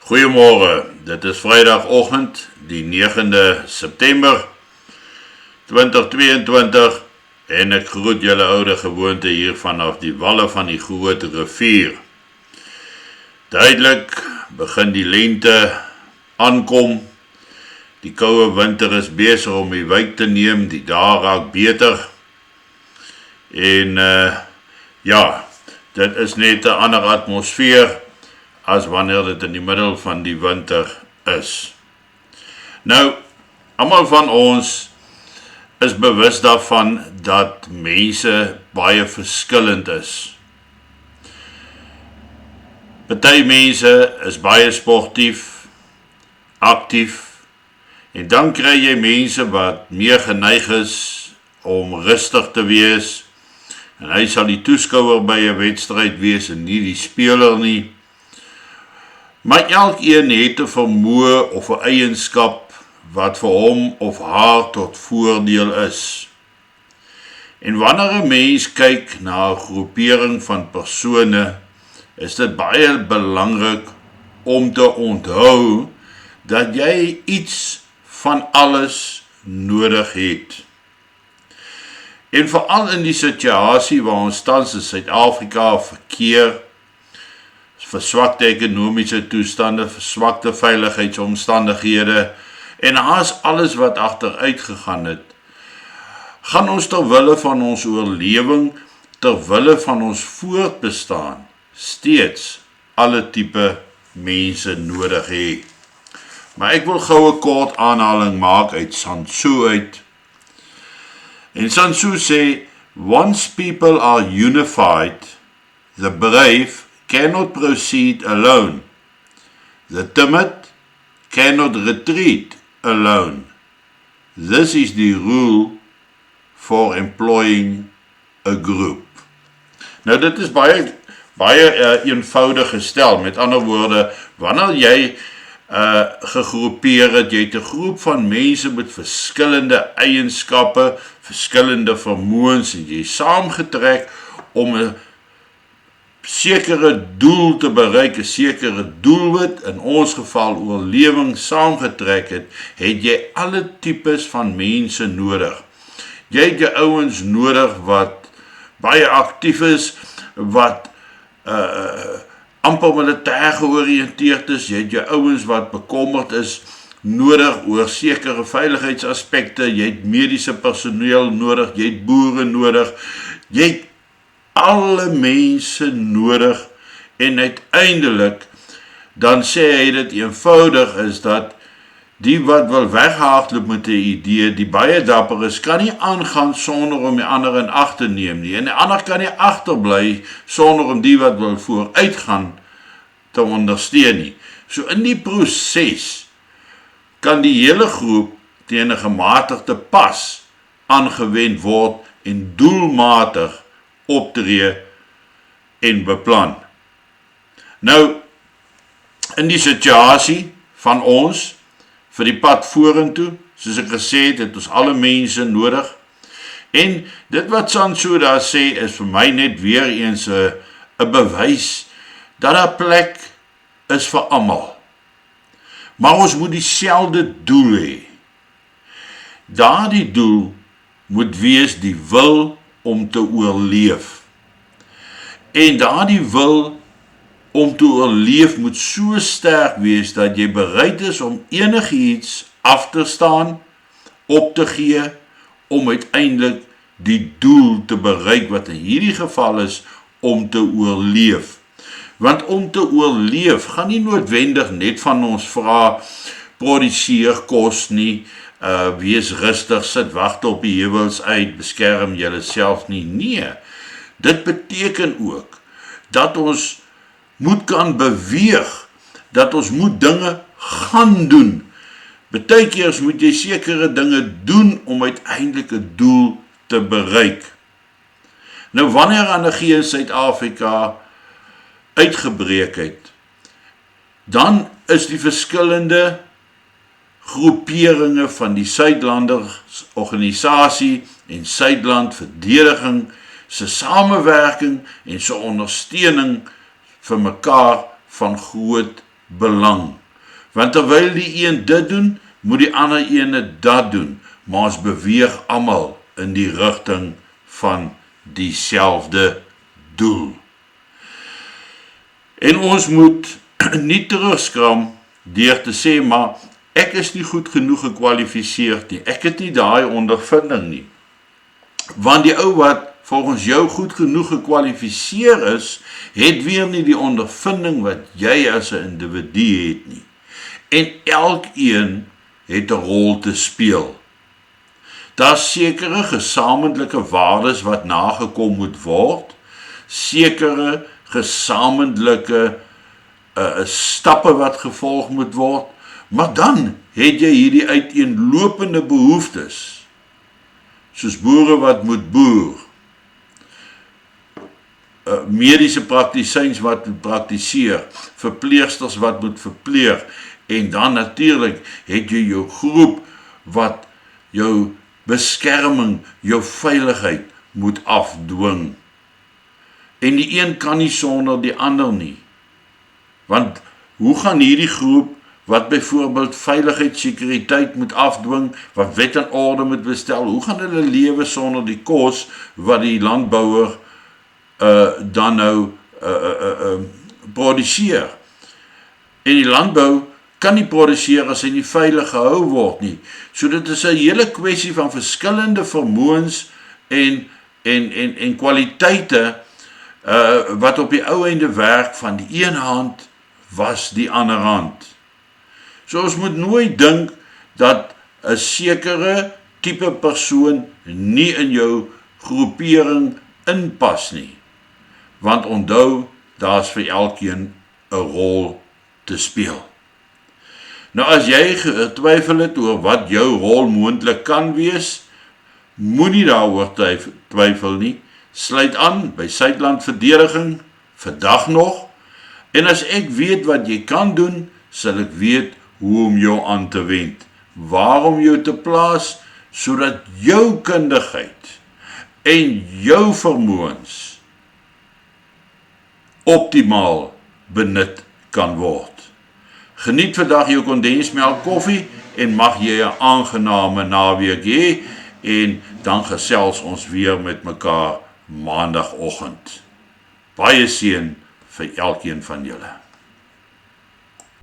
Goeiemôre, dit is Vrydagoggend, die 9de September 2022 en ek groet julle oude gewoonte hier vanaf die walle van die groot rivier. Duidelik begin die lente aankom, die koue winter is besig om die wyk te neem, die dae raak beter en dit is net 'n ander atmosfeer as wanneer dit in die middel van die winter is. Nou, almal van ons is bewus daarvan dat mense baie verskillend is. Party mense is baie sportief, aktief, en dan kry jy mense wat meer geneig is om rustig te wees, en hy sal die toeskouer by 'n wedstryd wees en nie die speler nie. Maar elkeen het 'n vermoë of 'n eienskap wat vir hom of haar tot voordeel is. En wanneer 'n mens kyk na 'n groepering van persone, is dit baie belangrik om te onthou dat jy iets van alles nodig het. En veral in die situasie waar ons tans in Suid-Afrika verkeer, verswakte ekonomiese toestande, verswakte veiligheidsomstandighede en haas alles wat agteruit gegaan het, gaan ons terwille van ons oorlewing, terwille van ons voortbestaan, steeds alle tipe mense nodig hê. Maar ek wil gou 'n kort aanhaling maak uit Sun Tzu uit. En Sun Tzu sê, once people are unified, the brave cannot proceed alone. The timid cannot retreat alone. This is the rule for employing a group. Nou dit is baie eenvoudig gestel. Met ander woorde, wanneer jy gegroepeer het, jy het 'n groep van mense met verskillende eienskappe, verskillende vermoëns en jy saamgetrek om 'n sekere doel te bereik, 'n sekere doelwit, in ons geval oorlewing saamgetrek het, het jy alle tipes van mense nodig. Jy het jou ouens nodig wat baie aktief is, wat amper militêr georiënteerd is, jy het jou ouens wat bekommerd is, nodig oor sekere veiligheidsaspekte, jy het mediese personeel nodig, jy het boere nodig, jy het alle mense nodig, en uiteindelik, dan sê hy dit eenvoudig is dat die wat wil weghardloop met die idee, die baie dapper is, kan nie aangaan sonder om die ander in ag te neem nie, en die ander kan nie agterbly sonder om die wat wil vooruitgaan te ondersteun nie. So in die proses kan die hele groep teen 'n gematigde pas aangewend word en doelmatig optree en beplan. Nou, in die situasie van ons, vir die pad vorentoe, soos ek gesê het ons alle mense nodig, en dit wat Sun Tzu daar sê, is vir my net weer eens 'n bewys, dat 'n plek is vir almal. Maar ons moet dieselfde doel hê. Daardie doel moet wees die wil om te oorleef. En daardie wil om te oorleef moet so sterk wees dat jy bereid is om enigiets af te staan, op te gee, om uiteindelik die doel te bereik wat in hierdie geval is om te oorleef. Want om te oorleef gaan nie noodwendig net van ons vra, produseer kos nie, wees rustig, sit wag op die heuwels uit, beskerm julleself nie. Nee, dit beteken ook dat ons moet kan beweeg, dat ons moet dinge gaan doen. Partykeers moet jy sekere dinge doen om uiteindelik 'n doel te bereik. Nou wanneer anargie in Suid-Afrika uitgebreek het, dan is die verskillende groeperinge van die Suidlanders organisasie en Suidland verdediging se samewerking en se ondersteuning vir mekaar van groot belang. Want terwyl die een dit doen, moet die ander ene dat doen, maar ons beweeg almal in die rigting van dieselfde doel. En ons moet nie terugskram deur te sê, maar ek is nie goed genoeg gekwalifiseerd nie, ek het nie daai ondervinding nie. Want die ou wat volgens jou goed genoeg gekwalifiseer is, het weer nie die ondervinding wat jy as 'n individu het nie. En elkeen het 'n rol te speel. Daar's sekere gesamentlike waardes wat nagekom moet word, sekere gesamentlike stappe wat gevolg moet word, maar dan het jy hierdie uiteenlopende behoeftes, soos boere wat moet boer, mediese praktisyns wat moet praktiseer, verpleegsters wat moet verpleeg, en dan natuurlik het jy jou groep wat jou beskerming, jou veiligheid moet afdwing. En die een kan nie sonder die ander nie. Want hoe gaan hierdie groep wat byvoorbeeld veiligheid, sekuriteit moet afdwing, wat wet en orde moet bestel, hoe gaan hulle lewe sonder die kos wat die landbouer dan nou produseer? En die landbou kan nie produseer as hy nie veilig gehou word nie. So dit is 'n hele kwessie van verskillende vermoëns en kwaliteite wat op die ou einde werk van die een hand was die ander hand. So ons moet nooit dink dat 'n sekere tipe persoon nie in jou groepering inpas nie. Want onthou, daar's vir elkeen 'n rol te speel. Nou as jy getwyfel het oor wat jou rol moontlik kan wees, moenie daaroor twyfel nie. Sluit aan by Suidland Verdediging, vandag nog, en as ek weet wat jy kan doen, sal ek weet hoe om jou aan te wend, waar om jou te plaas, sodat jou kundigheid en jou vermoëns optimaal benut kan word. Geniet vandag jou kondensmelk koffie en mag jy 'n aangename naweek hê, en dan gesels ons weer met mekaar maandagoggend. Baie seën vir elkeen van julle.